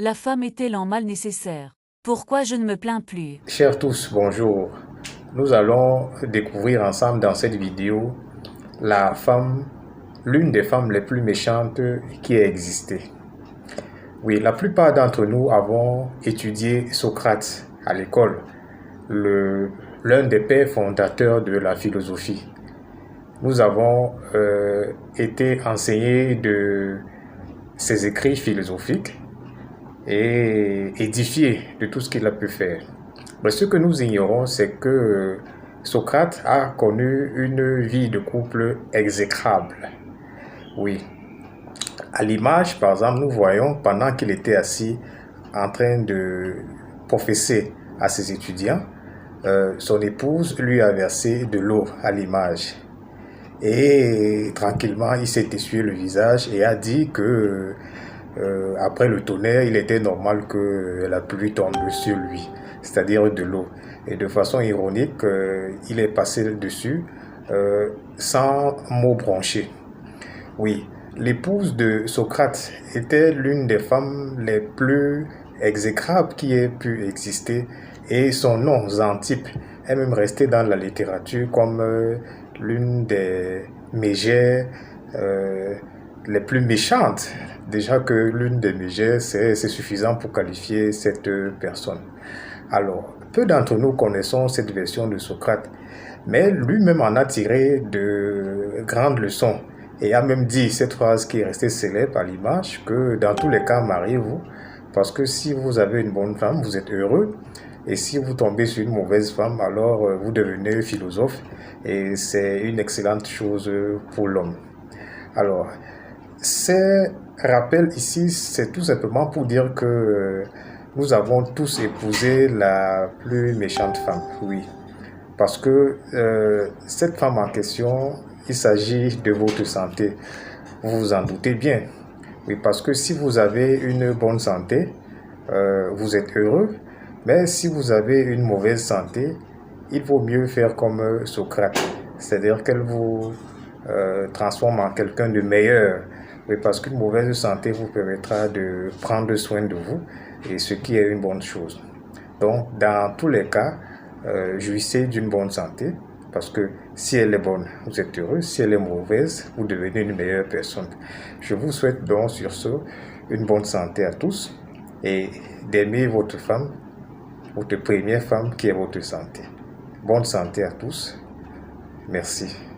La femme est-elle en mal nécessaire? Pourquoi je ne me plains plus? Chers tous, bonjour. Nous allons découvrir ensemble dans cette vidéo la femme, l'une des femmes les plus méchantes qui ait existé. Oui, la plupart d'entre nous avons étudié Socrate à l'école, l'un des pères fondateurs de la philosophie. Nous avons été enseignés de ses écrits philosophiques et édifiés de tout ce qu'il a pu faire. Mais ce que nous ignorons, c'est que Socrate a connu une vie de couple exécrable. Oui. À l'image, par exemple, nous voyons pendant qu'il était assis en train de professer à ses étudiants, son épouse lui a versé de l'eau à l'image. Et tranquillement, il s'est essuyé le visage et a dit que après le tonnerre, il était normal que la pluie tombe sur lui, c'est-à-dire de l'eau. Et de façon ironique, il est passé dessus sans mot bronché. Oui, l'épouse de Socrate était l'une des femmes les plus exécrables qui ait pu exister et son nom, Xanthippe, est même resté dans la littérature comme l'une des mégères les plus méchantes. Déjà que l'une des mégères, c'est suffisant pour qualifier cette personne. Alors, peu d'entre nous connaissons cette version de Socrate, mais lui-même en a tiré de grandes leçons et a même dit cette phrase qui est restée célèbre à l'image, que dans tous les cas, mariez-vous, parce que si vous avez une bonne femme, vous êtes heureux, et si vous tombez sur une mauvaise femme, alors vous devenez philosophe, et c'est une excellente chose pour l'homme. Alors, ces rappels ici, c'est tout simplement pour dire que nous avons tous épousé la plus méchante femme, oui. Parce que cette femme en question, il s'agit de votre santé. Vous vous en doutez bien. Oui, parce que si vous avez une bonne santé, vous êtes heureux. Mais si vous avez une mauvaise santé, il vaut mieux faire comme Socrate. C'est-à-dire qu'elle vous transforme en quelqu'un de meilleur. Oui, parce qu'une mauvaise santé vous permettra de prendre soin de vous, et ce qui est une bonne chose. Donc, dans tous les cas, jouissez d'une bonne santé, parce que si elle est bonne, vous êtes heureux. Si elle est mauvaise, vous devenez une meilleure personne. Je vous souhaite donc sur ce une bonne santé à tous et d'aimer votre femme, votre première femme qui est votre santé. Bonne santé à tous. Merci.